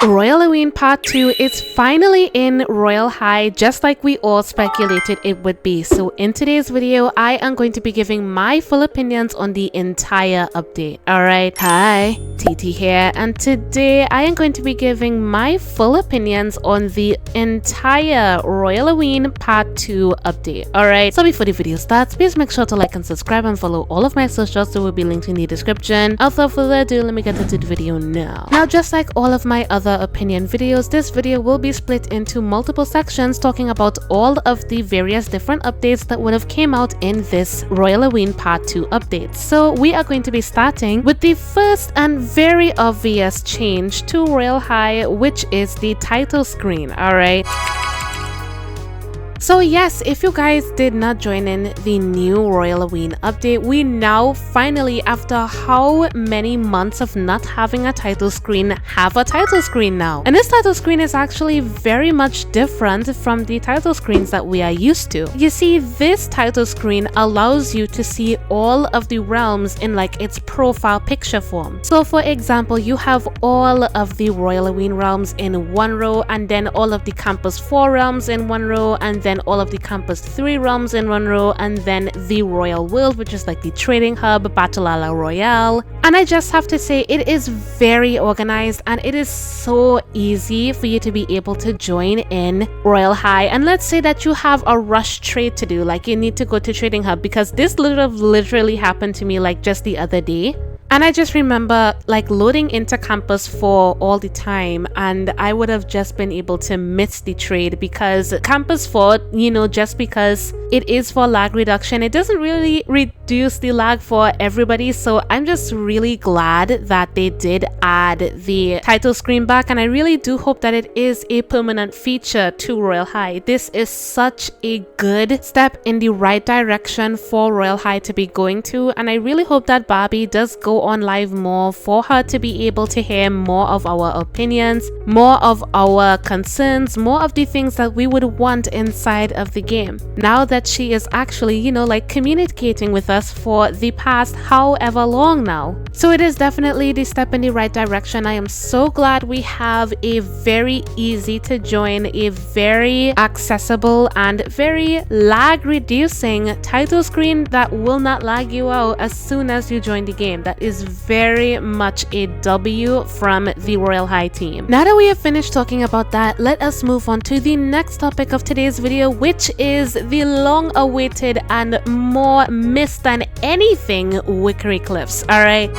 Royalloween Part 2 is finally in Royal High, just like we all speculated it would be. So in today's video, I am going to be giving my full opinions on the entire update. Alright, hi, TT here, and today I am going to be giving my full opinions on the entire Royalloween Part 2 update. Alright, so before the video starts, please make sure to like and subscribe and follow all of my socials that will be linked in the description. Without further ado, let me get into the video now. Now, just like all of my other opinion videos, this video will be split into multiple sections talking about all of the various different updates that would have came out in this Royalloween Part 2 update. So we are going to be starting with the first and very obvious change to Royal High, which is the title screen. Alright. So yes, if you guys did not join in the new Royalloween update, we now finally, after how many months of not having a title screen, have a title screen now. And this title screen is actually very much different from the title screens that we are used to. You see, this title screen allows you to see all of the realms in like its profile picture form. So for example, you have all of the Royalloween realms in one row, and then all of the Campus 4 realms in one row, and then all of the Campus 3 realms in one row, and then the Royal World, which is like the trading hub, Battle a la Royale. And I just have to say, it is very organized and it is so easy for you to be able to join in Royal High. And let's say that you have a rush trade to do, like you need to go to trading hub, because this literally happened to me like just the other day. And I just remember like loading into Campus 4 all the time, and I would have just been able to miss the trade because Campus 4, you know, just because it is for lag reduction, it doesn't really reduce the lag for everybody. So I'm just really glad that they did add the title screen back, and I really do hope that it is a permanent feature to Royal High. This is such a good step in the right direction for Royal High to be going to, and I really hope that Barbie does go on live more for her to be able to hear more of our opinions, more of our concerns, more of the things that we would want inside of the game. Now that she is actually, you know, like communicating with us for the past however long now. So it is definitely the step in the right direction. I am so glad we have a very easy to join, a very accessible and very lag reducing title screen that will not lag you out as soon as you join the game. That is very much a W from the Royal High team. Now that we have finished talking about that, let us move on to the next topic of today's video, which is the long awaited and more missed than anything Wickery Cliffs. Alright.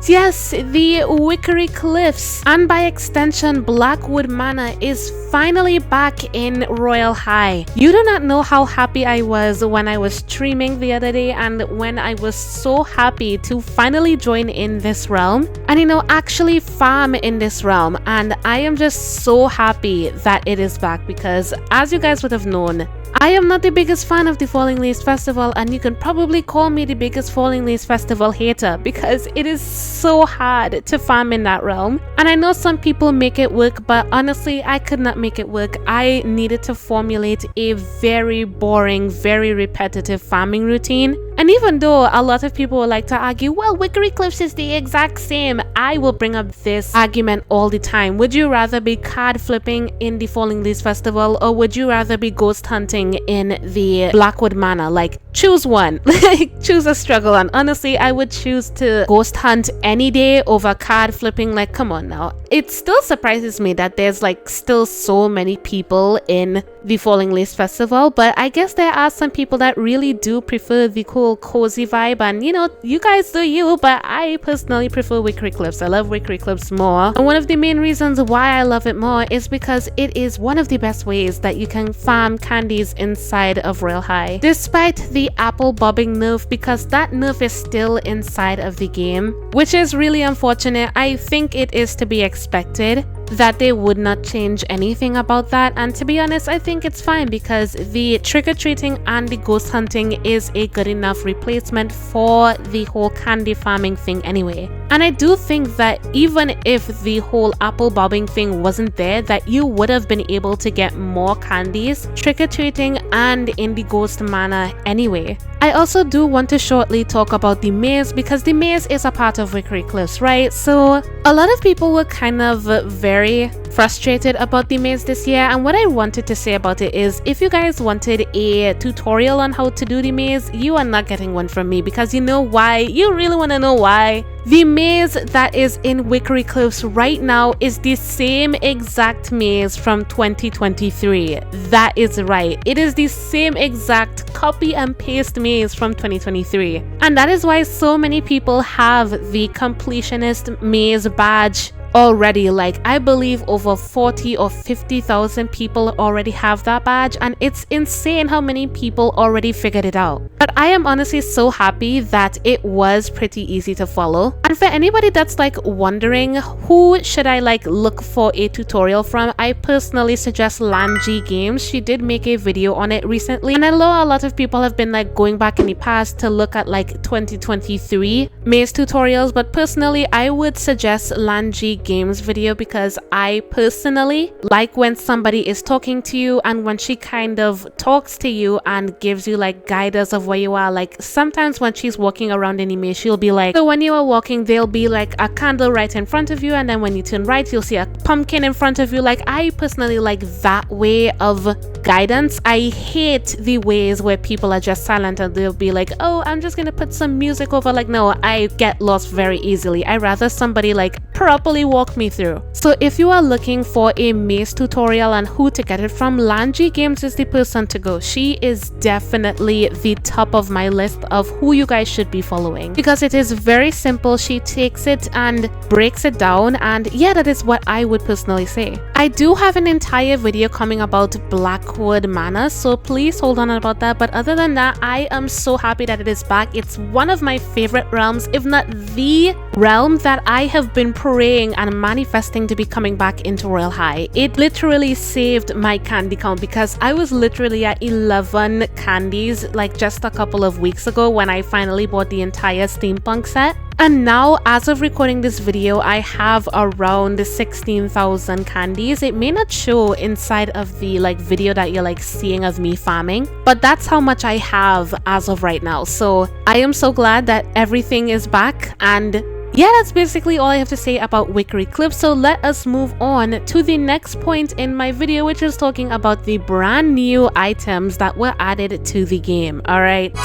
Yes, the Wickery Cliffs, and by extension Blackwood Manor, is finally back in Royal High. You do not know how happy I was when I was streaming the other day, and when I was so happy to finally join in this realm and, you know, actually farm in this realm. And I am just so happy that it is back, because as you guys would have known, I am not the biggest fan of the Falling Leaves Festival, and you can probably call me the biggest Falling Leaves Festival hater, because it is so hard to farm in that realm. And I know some people make it work, but honestly, I could not make it work. I needed to formulate a very boring, very repetitive farming routine. And even though a lot of people would like to argue, well, Wickery Cliffs is the exact same, I will bring up this argument all the time. Would you rather be card flipping in the Falling Leaves Festival, or would you rather be ghost hunting in the Blackwood Manor? Like, choose one. Like, choose a struggle. And honestly, I would choose to ghost hunt any day over card flipping. Like, come on now. It still surprises me that there's like still so many people in the Falling Leaves Festival, but I guess there are some people that really do prefer the cool cozy vibe, and you know, you guys do you, but I personally prefer Wickery Cliffs. I love Wickery Cliffs more, and one of the main reasons why I love it more is because it is one of the best ways that you can farm candies inside of Royal High, despite the apple bobbing nerf, because that nerf is still inside of the game, which is really unfortunate. I think it is to be expected that they would not change anything about that, and to be honest, I think it's fine, because the trick-or-treating and the ghost hunting is a good enough replacement for the whole candy farming thing anyway. And I do think that even if the whole apple bobbing thing wasn't there, that you would have been able to get more candies, trick-or-treating, and in the ghost manner anyway. I also do want to shortly talk about the maze, because the maze is a part of Wickery Cliffs, right? So a lot of people were kind of very frustrated about the maze this year, and what I wanted to say about it is, if you guys wanted a tutorial on how to do the maze, you are not getting one from me, because you know why? You really want to know why? The maze that is in Wickery Cliffs right now is the same exact maze from 2023. That is right. It is the same exact copy and paste maze from 2023. And that is why so many people have the completionist maze badge already. Like, I believe over 40 or 50,000 people already have that badge, and it's insane how many people already figured it out. But I am honestly so happy that it was pretty easy to follow. And for anybody that's like wondering who should I like look for a tutorial from, I personally suggest Lanji Games. She did make a video on it recently, and I know a lot of people have been like going back in the past to look at like 2023 maze tutorials, but personally I would suggest Lanji Games video, because I personally like when somebody is talking to you and when she kind of talks to you and gives you like guidance of where you are. Like, sometimes when she's walking around in the maze, she'll be like, so when you are walking, there'll be like a candle right in front of you, and then when you turn right, you'll see a pumpkin in front of you. Like, I personally like that way of guidance. I hate the ways where people are just silent and they'll be like, oh, I'm just gonna put some music over. Like, no, I get lost very easily. I rather somebody like properly walk me through. So if you are looking for a maze tutorial and who to get it from, Lanji Games is the person to go. She is definitely the top of my list of who you guys should be following, because it is very simple. She takes it and breaks it down, and yeah, that is what I would personally say. I do have an entire video coming about Blackwood Manor, so please hold on about that. But other than that, I am so happy that it is back. It's one of my favorite realms, if not the realm that I have been praying and manifesting to be coming back into Royal High. It literally saved my candy count, because I was literally at 11 candies like just a couple of weeks ago when I finally bought the entire steampunk set. And now, as of recording this video, I have around 16,000 candies. It may not show inside of the like video that you're like seeing of me farming, but that's how much I have as of right now. So I am so glad that everything is back. And yeah, that's basically all I have to say about Wickery Cliffs. So let us move on to the next point in my video, which is talking about the brand new items that were added to the game. All right.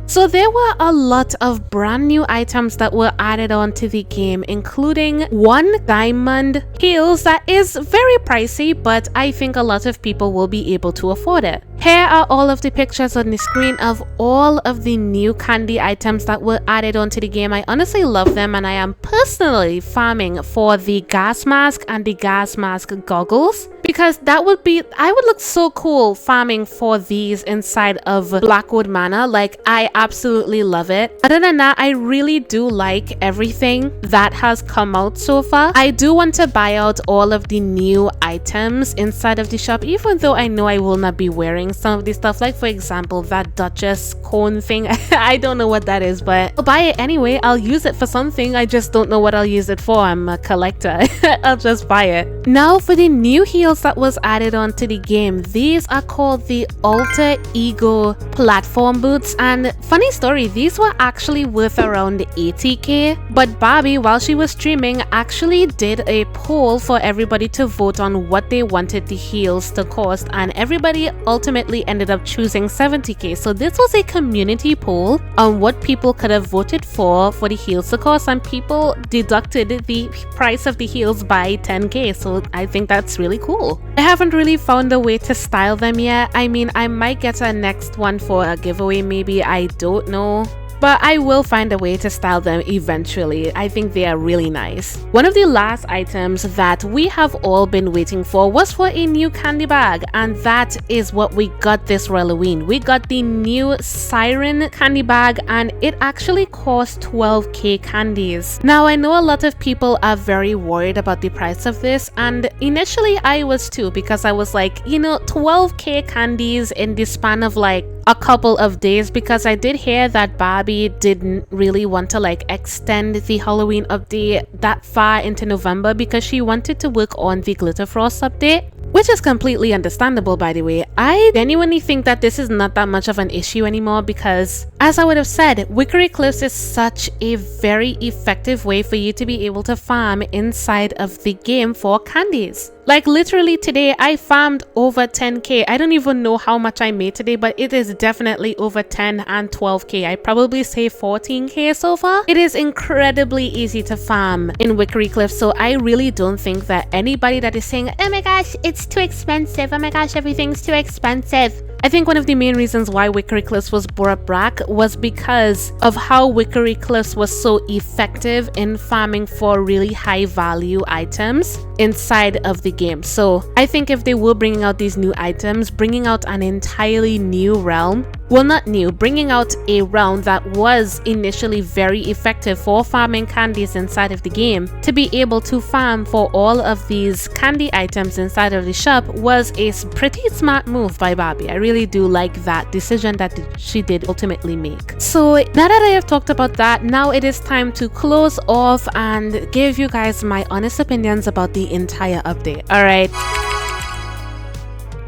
So there were a lot of brand new items that were added onto the game, including one diamond heels that is very pricey, but I think a lot of people will be able to afford it. Here are all of the pictures on the screen of all of the new candy items that were added onto the game. I honestly love them, and I am personally farming for the gas mask and the gas mask goggles, because I would look so cool farming for these inside of Blackwood Manor. Like, I absolutely love it. Other than that, I really do like everything that has come out so far. I do want to buy out all of the new items inside of the shop, even though I know I will not be wearing some of the stuff. Like, for example, that Duchess cone thing. I don't know what that is, but I'll buy it anyway. I'll use it for something. I just don't know what I'll use it for. I'm a collector. I'll just buy it. Now for the new heels that was added onto the game. These are called the Alter Ego platform boots, and funny story, these were actually worth around 80k, but Barbie, while she was streaming, actually did a poll for everybody to vote on what they wanted the heels to cost, and everybody ultimately ended up choosing 70k. So this was a community poll on what people could have voted for the heels to cost, and people deducted the price of the heels by 10k. So I think that's really cool. I haven't really found a way to style them yet. I mean, I might get a next one for a giveaway, maybe, I don't know. But I will find a way to style them eventually. I think they are really nice. One of the last items that we have all been waiting for was for a new candy bag, and that is what we got this Royalloween. We got the new Siren candy bag, and it actually cost 12k candies. Now, I know a lot of people are very worried about the price of this, and initially I was too, because I was like, you know, 12k candies in the span of like a couple of days, because I did hear that Barbie didn't really want to like extend the Halloween update that far into November because she wanted to work on the Glitter Frost update. Which is completely understandable, by the way. I genuinely think that this is not that much of an issue anymore because, as I would have said, Wickery Cliffs is such a very effective way for you to be able to farm inside of the game for candies. Like literally today, I farmed over 10k. I don't even know how much I made today, but it is definitely over 10 and 12k. I probably say 14k so far. It is incredibly easy to farm in Wickery Cliffs, so I really don't think that anybody that is saying, oh my gosh, it's too expensive, oh my gosh, everything's too expensive. I think one of the main reasons why Wickery Cliffs was brought back was because of how Wickery Cliffs was so effective in farming for really high value items inside of the game. So I think if they were bringing out these new items, bringing out an entirely new realm, well, not new, bringing out a realm that was initially very effective for farming candies inside of the game, to be able to farm for all of these candy items inside of the shop was a pretty smart move by Barbie. I really do like that decision that she did ultimately make. So now that I have talked about that, now it is time to close off and give you guys my honest opinions about the entire update.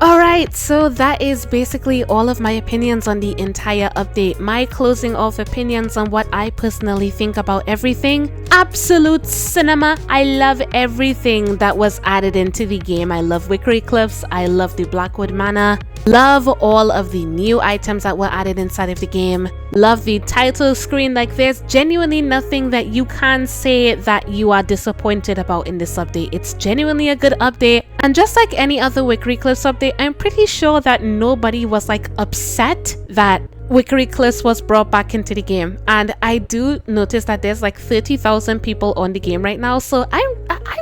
Alright, so that is basically all of my opinions on the entire update. My closing off opinions on what I personally think about everything. Absolute cinema. I love everything that was added into the game. I love Wickery Cliffs. I love the Blackwood Manor. Love all of the new items that were added inside of the game. Love the title screen. Like, there's genuinely nothing that you can say that you are disappointed about in this update. It's genuinely a good update. And just like any other Wickery Cliffs update, I'm pretty sure that nobody was like upset that Wickery Cliffs was brought back into the game. And I do notice that there's like 30,000 people on the game right now, so I'm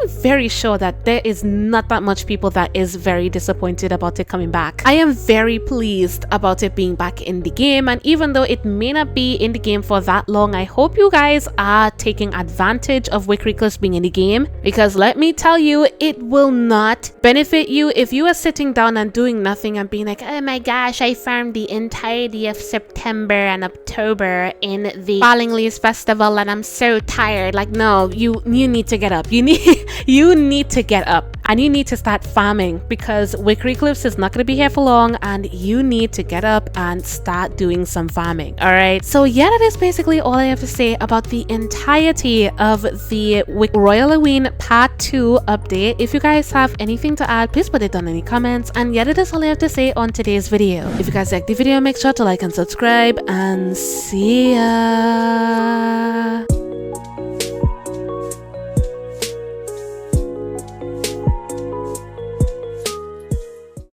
very sure that there is not that much people that is very disappointed about it coming back. I am very pleased about it being back in the game, and even though it may not be in the game for that long, I hope you guys are taking advantage of Wickery Cliffs being in the game, because let me tell you, it will not benefit you if you are sitting down and doing nothing and being like, oh my gosh, I farmed the entirety of September and October in the Falling Leaves Festival and I'm so tired. Like, no, you need to get up. You need to get up and you need to start farming, because Wickery Cliffs is not going to be here for long and you need to get up and start doing some farming. All right, so yeah, that is basically all I have to say about the entirety of the Royalloween Part 2 update. If you guys have anything to add, please put it down in the comments. And yeah, that is all I have to say on today's video. If you guys like the video, make sure to like and subscribe, and see ya.